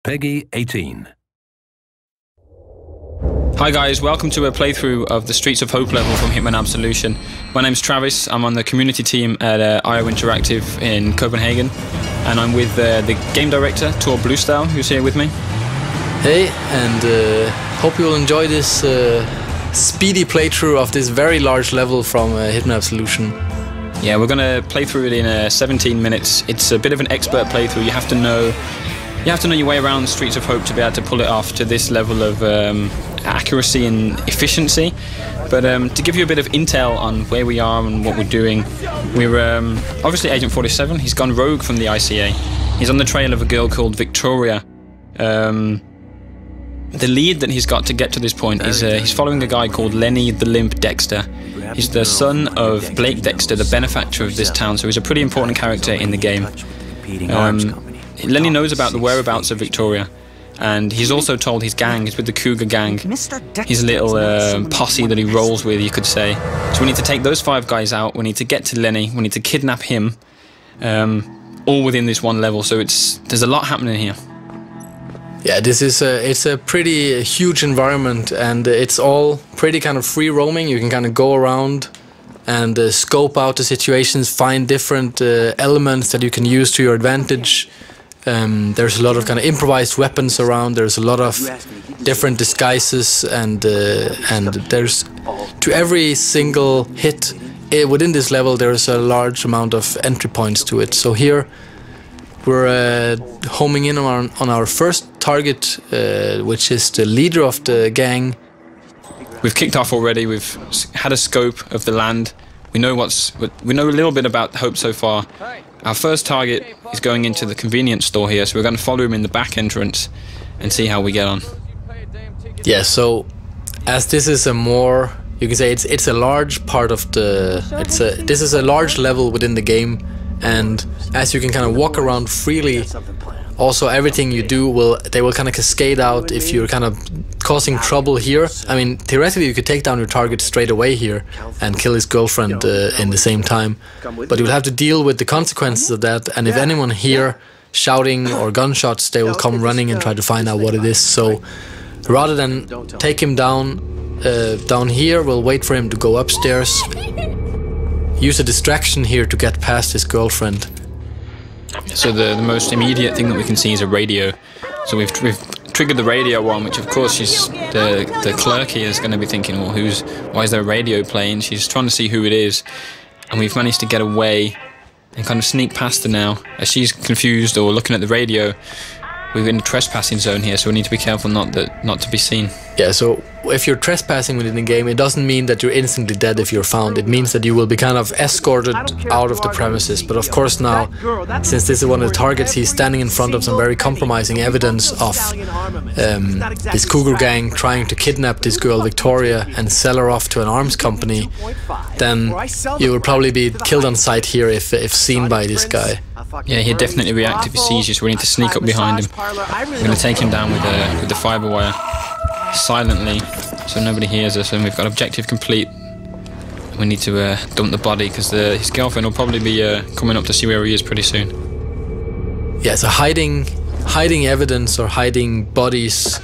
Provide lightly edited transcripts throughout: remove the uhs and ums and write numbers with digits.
Peggy 18. Hi guys, welcome to a playthrough of the Streets of Hope level from Hitman Absolution. My name's Travis, I'm on the community team at IO Interactive in Copenhagen, and I'm with the game director, Tor Bluestyle, who's here with me. Hey, and hope you'll enjoy this speedy playthrough of this very large level from Hitman Absolution. Yeah, we're going to play through it in 17 minutes. It's a bit of an expert playthrough. You have to know your way around the Streets of Hope to be able to pull it off to this level of accuracy and efficiency. But to give you a bit of intel on where we are and what we're doing, we're obviously Agent 47. He's gone rogue from the ICA. He's on the trail of a girl called Victoria. The lead that he's got to get to this point is he's following a guy called Lenny the Limp Dexter. He's the son of Blake Dexter, the benefactor of this town, so he's a pretty important character in the game. Lenny knows about the whereabouts of Victoria, and he's also told his gang, he's with the Cougar gang, his little posse that he rolls with, you could say. So we need to take those 5 guys out, we need to get to Lenny, we need to kidnap him, all within this one level, so there's a lot happening here. Yeah, it's a pretty huge environment, and it's all pretty kind of free roaming. You can kind of go around and scope out the situations, find different elements that you can use to your advantage. There's a lot of kind of improvised weapons around. There's a lot of different disguises, and there's to every single hit within this level there's a large amount of entry points to it. So here we're homing in on our first target, which is the leader of the gang. We've kicked off already. We've had a scope of the land. We know a little bit about Hope so far. Our first target is going into the convenience store here, so we're going to follow him in the back entrance and see how we get on. Yeah, so as this is a more, you can say it's a large part of this is a large level within the game, and as you can kind of walk around freely, also everything you do they will kind of cascade out if you're kind of causing trouble here. I mean, theoretically you could take down your target straight away here and kill his girlfriend in the same time, but you'll have to deal with the consequences of that, and if anyone here shouting or gunshots, they will come running and try to find out what it is. So rather than take him down here, we'll wait for him to go upstairs, use a distraction here to get past his girlfriend. So the most immediate thing that we can see is a radio. So we've triggered the radio on, which of course the clerk here is going to be thinking, well, why is there a radio playing? She's trying to see who it is, and we've managed to get away and kind of sneak past her now. As she's confused or looking at the radio, we're in the trespassing zone here, so we need to be careful not to be seen. Yeah, so if you're trespassing within the game, it doesn't mean that you're instantly dead if you're found. It means that you will be kind of escorted out of the premises. But of course now, since this is one of the targets, he's standing in front of some very compromising evidence of this Cougar gang trying to kidnap this girl Victoria and sell her off to an arms company, then you will probably be killed on sight here if seen by this guy. Yeah, he'd definitely react if he sees you, so we need to sneak up behind him. We're going to take him down with the fibre wire silently, so nobody hears us, and we've got objective complete. We need to dump the body, because his girlfriend will probably be coming up to see where he is pretty soon. Yeah, so hiding evidence or hiding bodies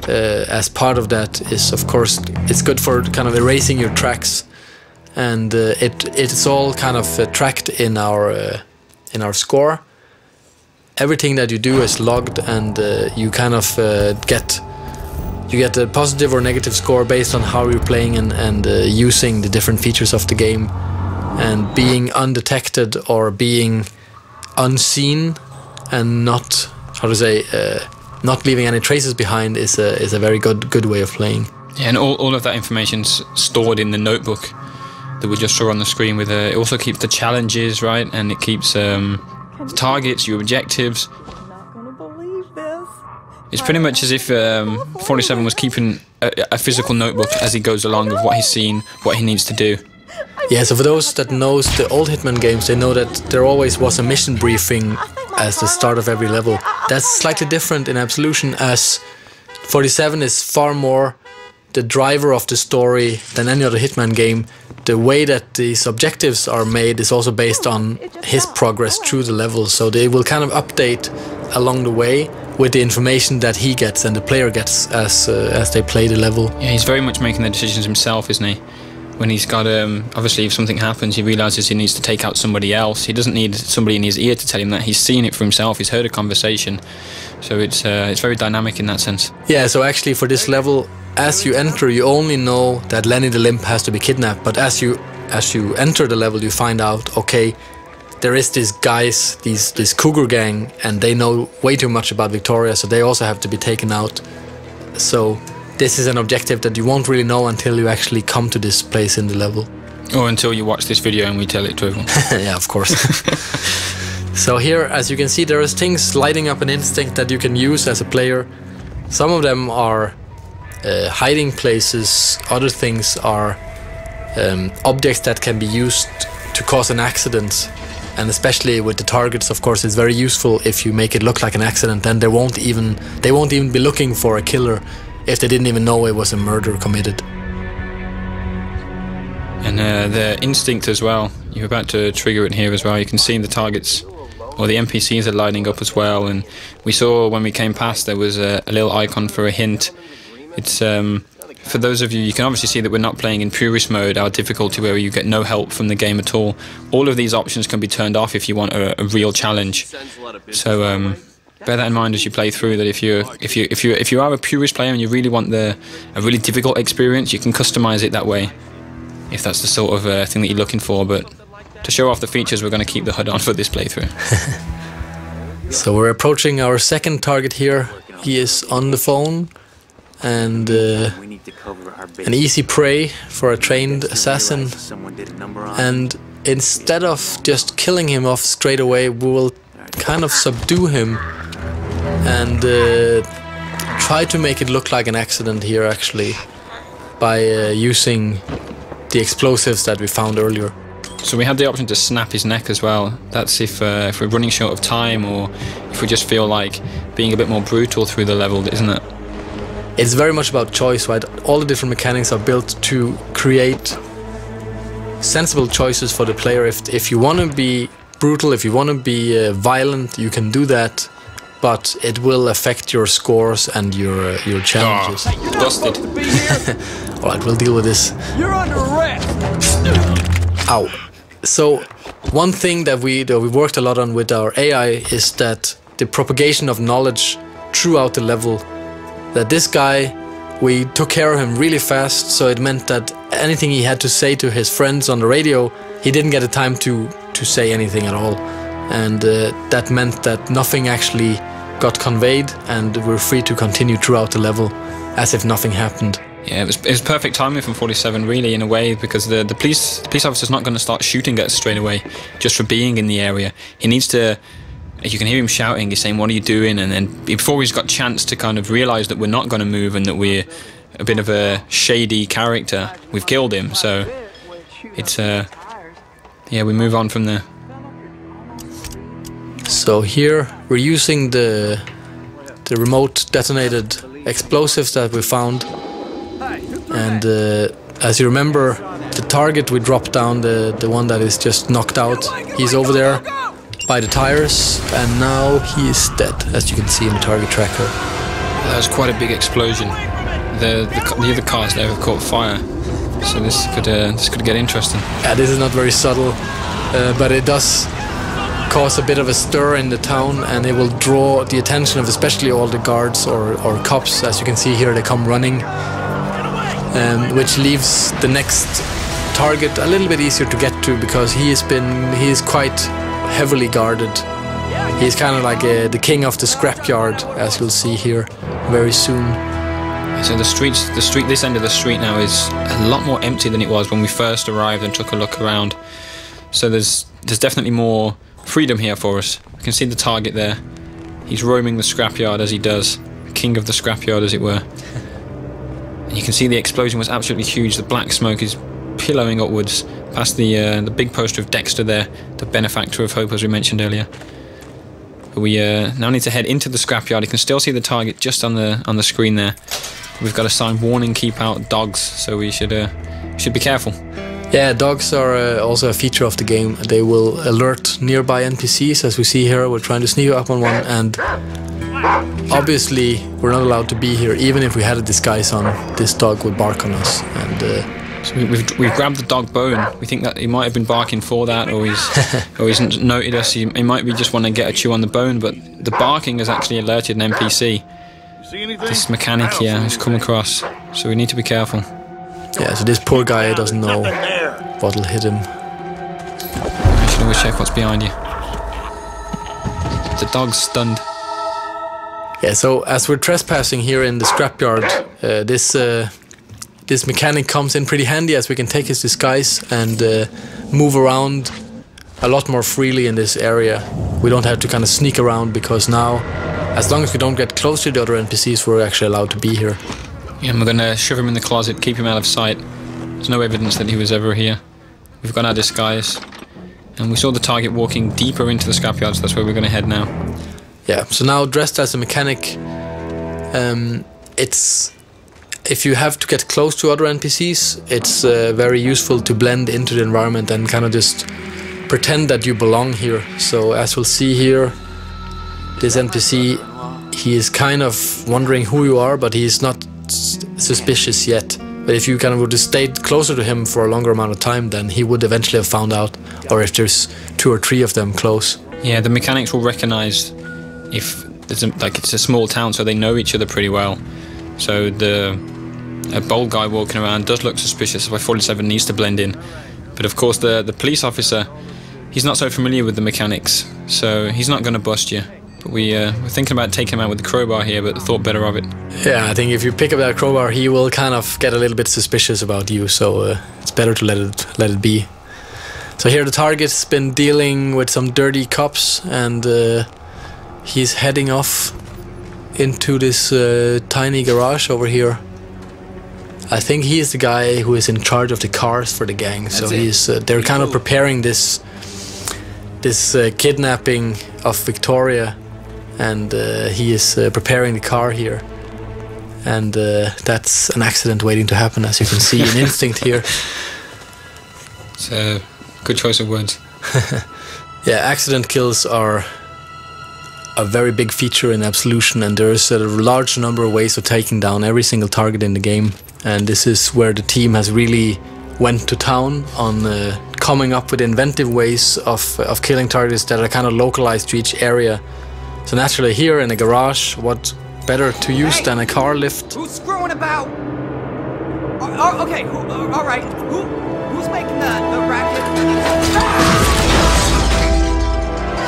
as part of that is, of course, it's good for kind of erasing your tracks, and it's all kind of tracked in our score. Everything that you do is logged, and you kind of get a positive or negative score based on how you're playing and using the different features of the game. And being undetected or being unseen and not, not leaving any traces behind is a very good way of playing. Yeah, and all of that information's stored in the notebook that we just saw on the screen. With it also keeps the challenges, right, and it keeps targets, your objectives. It's pretty much as if 47 was keeping a physical notebook as he goes along of what he's seen, what he needs to do. Yeah, so for those that knows the old Hitman games, they know that there always was a mission briefing as the start of every level. That's slightly different in Absolution, as 47 is far more the driver of the story than any other Hitman game. The way that these objectives are made is also based on his progress through the level, so they will kind of update along the way, with the information that he gets and the player gets as they play the level. Yeah, he's very much making the decisions himself, isn't he? When he's got, obviously if something happens, he realises he needs to take out somebody else. He doesn't need somebody in his ear to tell him that. He's seen it for himself, he's heard a conversation. So it's very dynamic in that sense. Yeah, so actually for this level, as you enter, you only know that Lenny the Limp has to be kidnapped, but as you enter the level, you find out, okay, there is these guys, this cougar gang, and they know way too much about Victoria, so they also have to be taken out. So this is an objective that you won't really know until you actually come to this place in the level. Or until you watch this video and we tell it to everyone. Yeah, of course. So here, as you can see, there is things lighting up an instinct that you can use as a player. Some of them are hiding places, other things are objects that can be used to cause an accident. And especially with the targets, of course, it's very useful if you make it look like an accident. Then they won't even be looking for a killer if they didn't even know it was a murder committed. And the instinct as well, you're about to trigger it here as well. You can see the targets, or the NPCs are lighting up as well. And we saw when we came past there was a little icon for a hint. It's for those of you, you can obviously see that we're not playing in purist mode, our difficulty where you get no help from the game at all. All of these options can be turned off if you want a real challenge. So bear that in mind as you play through. That if you are a purist player and you really want a really difficult experience, you can customize it that way, if that's the sort of thing that you're looking for. But to show off the features, we're going to keep the HUD on for this playthrough. So we're approaching our second target here. He is on the phone, and an easy prey for a trained assassin. And instead of just killing him off straight away, we will kind of subdue him and try to make it look like an accident here, actually, by using the explosives that we found earlier. So we had the option to snap his neck as well. That's if we're running short of time, or if we just feel like being a bit more brutal through the level, isn't it? It's very much about choice, right? All the different mechanics are built to create sensible choices for the player. If you want to be brutal, if you want to be violent, you can do that, but it will affect your scores and your challenges. Oh, busted. Alright, we'll deal with this. You're under arrest. Ow. So one thing that we worked a lot on with our AI is that the propagation of knowledge throughout the level. That this guy, we took care of him really fast, so it meant that anything he had to say to his friends on the radio, he didn't get the time to say anything at all. And that meant that nothing actually got conveyed, and we're free to continue throughout the level as if nothing happened. Yeah, it was perfect timing from 47, really, in a way, because the police officer's not going to start shooting at us straight away just for being in the area. He needs to... You can hear him shouting, he's saying, "What are you doing?" And then before he's got a chance to kind of realise that we're not going to move and that we're a bit of a shady character, we've killed him. So it's yeah, we move on from there. So here we're using the remote detonated explosives that we found, and as you remember, the target we dropped down, the one that is just knocked out, he's over there by the tires, and now he is dead, as you can see in the target tracker. That was quite a big explosion. The other cars there have caught fire, so this could get interesting. Yeah, this is not very subtle, but it does cause a bit of a stir in the town, and it will draw the attention of especially all the guards or cops. As you can see here, they come running, which leaves the next target a little bit easier to get to, because he is quite heavily guarded. He's kind of like the king of the scrapyard, as you'll see here very soon. So this end of the street now is a lot more empty than it was when we first arrived and took a look around. So there's definitely more freedom here for us. You can see the target there. He's roaming the scrapyard as he does, king of the scrapyard, as it were. And you can see the explosion was absolutely huge. The black smoke is pillowing upwards past the big poster of Dexter there, the benefactor of hope, as we mentioned earlier. But we now need to head into the scrapyard. You can still see the target just on the screen there. We've got a sign, "Warning, keep out dogs," so we should be careful. Yeah, dogs are also a feature of the game. They will alert nearby NPCs, as we see here. We're trying to sneak up on one, and obviously we're not allowed to be here. Even if we had a disguise on, this dog would bark on us. And so we've grabbed the dog bone. We think that he might have been barking for that, or he's noted us. He might be just want to get a chew on the bone, but the barking has actually alerted an NPC. This mechanic here who's come across, so we need to be careful. Yeah, so this poor guy doesn't know what'll hit him. You should always check what's behind you. The dog's stunned. Yeah, so as we're trespassing here in the scrapyard, this mechanic comes in pretty handy, as we can take his disguise and move around a lot more freely in this area. We don't have to kind of sneak around, because now, as long as we don't get close to the other NPCs, we're actually allowed to be here. Yeah, and we're going to shove him in the closet, keep him out of sight. There's no evidence that he was ever here. We've got our disguise. And we saw the target walking deeper into the scrapyard, so that's where we're going to head now. Yeah, so now dressed as a mechanic, if you have to get close to other NPCs, it's very useful to blend into the environment and kind of just pretend that you belong here. So as we'll see here, this NPC, he is kind of wondering who you are, but he's not suspicious yet. But if you kind of would have stayed closer to him for a longer amount of time, then he would eventually have found out, or if there's 2 or 3 of them close. Yeah, the mechanics will recognize if it's a small town, so they know each other pretty well. So a bold guy walking around does look suspicious, so 47 needs to blend in. But of course the police officer, he's not so familiar with the mechanics, so he's not going to bust you. But we're thinking about taking him out with the crowbar here, but thought better of it. Yeah, I think if you pick up that crowbar, he will kind of get a little bit suspicious about you, so it's better to let it be. So here the target's been dealing with some dirty cops, and he's heading off into this tiny garage over here. I think he is the guy who is in charge of the cars for the gang. So they're kind of preparing this kidnapping of Victoria, and he is preparing the car here. And that's an accident waiting to happen, as you can see in Instinct here. It's a good choice of words. Yeah, accident kills are a very big feature in Absolution, and there's a large number of ways of taking down every single target in the game. And this is where the team has really went to town on coming up with inventive ways of killing targets that are kind of localized to each area. So naturally here in a garage, what better to use than a car lift? Who's screwing about? Okay, all right. Who's making the racket?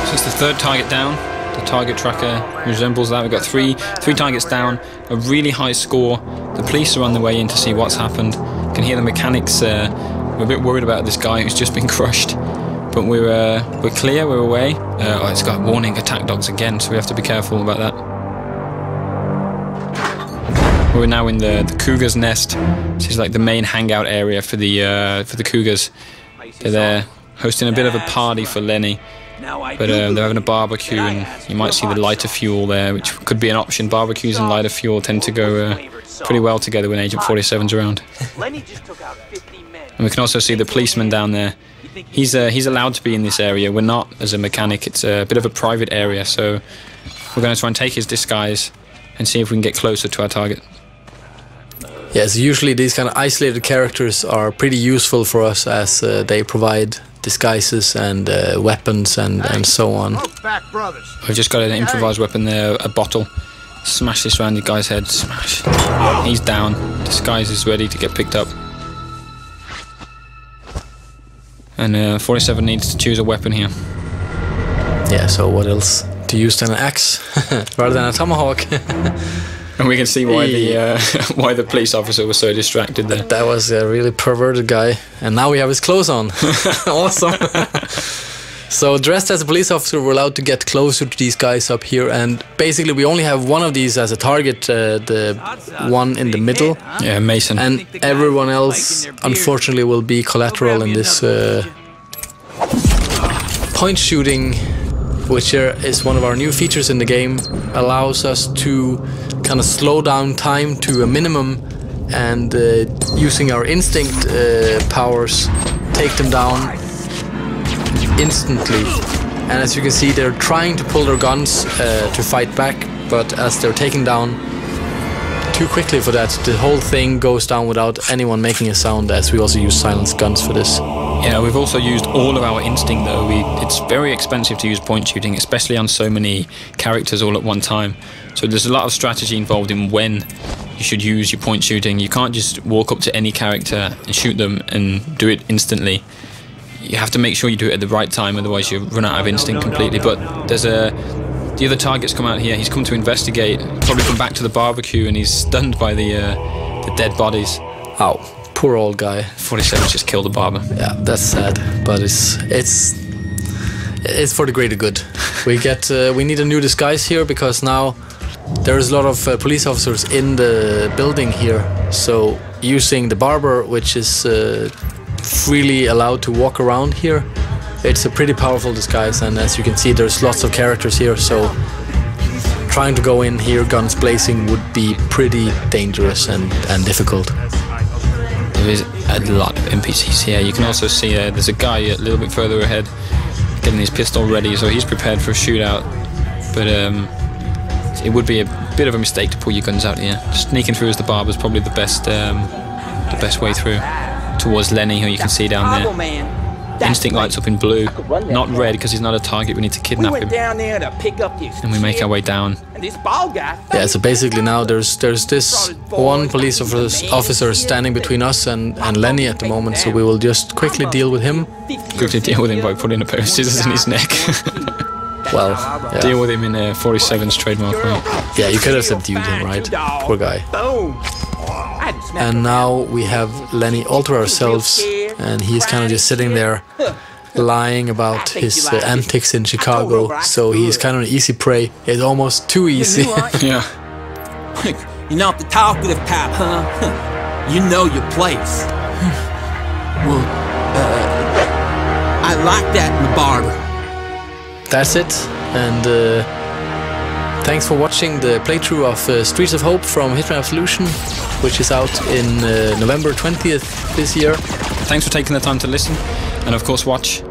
So it's the 3rd target down. The target tracker resembles that. We've got three targets down, a really high score. The police are on the way in to see what's happened. You can hear the mechanics. We're a bit worried about this guy who's just been crushed, but we're clear. We're away. It's got warning attack dogs again, so we have to be careful about that. We're now in the cougar's nest. This is like the main hangout area for the cougars. They're there hosting a bit of a party for Lenny. But they're having a barbecue, and you might see the lighter fuel there, which could be an option. Barbecues and lighter fuel tend to go pretty well together when Agent 47's around. And we can also see the policeman down there. He's allowed to be in this area. We're not, as a mechanic. It's a bit of a private area, so we're going to try and take his disguise and see if we can get closer to our target. Yes, usually these kind of isolated characters are pretty useful for us, as they provide disguises and weapons and so on. I've just got an improvised weapon there, a bottle. Smash this around the guy's head. Smash. He's down. Disguise is ready to get picked up. And 47 needs to choose a weapon here. Yeah, so what else to use than an axe rather than a tomahawk? And we can see why why the police officer was so distracted there. That was a really perverted guy. And now we have his clothes on. Awesome. So dressed as a police officer, we're allowed to get closer to these guys up here. And basically we only have one of these as a target, the one in the middle. Yeah, Mason. And everyone else, unfortunately, will be collateral in this point shooting, which is one of our new features in the game. Allows us to kind of slow down time to a minimum, and using our instinct powers, take them down instantly. And as you can see, they're trying to pull their guns to fight back, but as they're taken down too quickly for that, the whole thing goes down without anyone making a sound, as we also use silenced guns for this. Yeah, we've also used all of our instinct though. It's very expensive to use point shooting, especially on so many characters all at one time. So there's a lot of strategy involved in when you should use your point shooting. You can't just walk up to any character and shoot them and do it instantly. You have to make sure you do it at the right time, otherwise you run out of instinct completely. But there's the other target's come out here. He's come to investigate, probably come back to the barbecue, and he's stunned by the dead bodies. Ow, poor old guy. 47's just killed the barber. Yeah, that's sad, but it's for the greater good. We need a new disguise here, because now there's a lot of police officers in the building here. So using the barber, which is freely allowed to walk around here, it's a pretty powerful disguise, and as you can see, there's lots of characters here, so trying to go in here guns blazing would be pretty dangerous and difficult. There is a lot of NPCs here. You can also see there's a guy a little bit further ahead getting his pistol ready, so he's prepared for a shootout. But it would be a bit of a mistake to pull your guns out here. Sneaking through as the barber is probably the best way through. Towards Lenny, who you can see down there. Instinct lights up in blue, not red because he's not a target. We need to kidnap him. And we make our way down. Yeah, so basically now there's this one police officer standing between us and Lenny at the moment, so we will just quickly deal with him. Quickly deal with him by putting a pair of scissors in his neck. Well, yeah. Deal with him in 47's trademark way. Yeah, you could have subdued him, right? Poor guy. And now we have Lenny all to ourselves, and he's kind of just sitting there lying about his antics in Chicago, so he's kind of an easy prey. It's almost too easy. Yeah. You're not the talkative type, huh? You know your place. Well, I like that in the barber. That's it, and thanks for watching the playthrough of Streets of Hope from Hitman Absolution, which is out in November 20th this year. Thanks for taking the time to listen, and of course watch.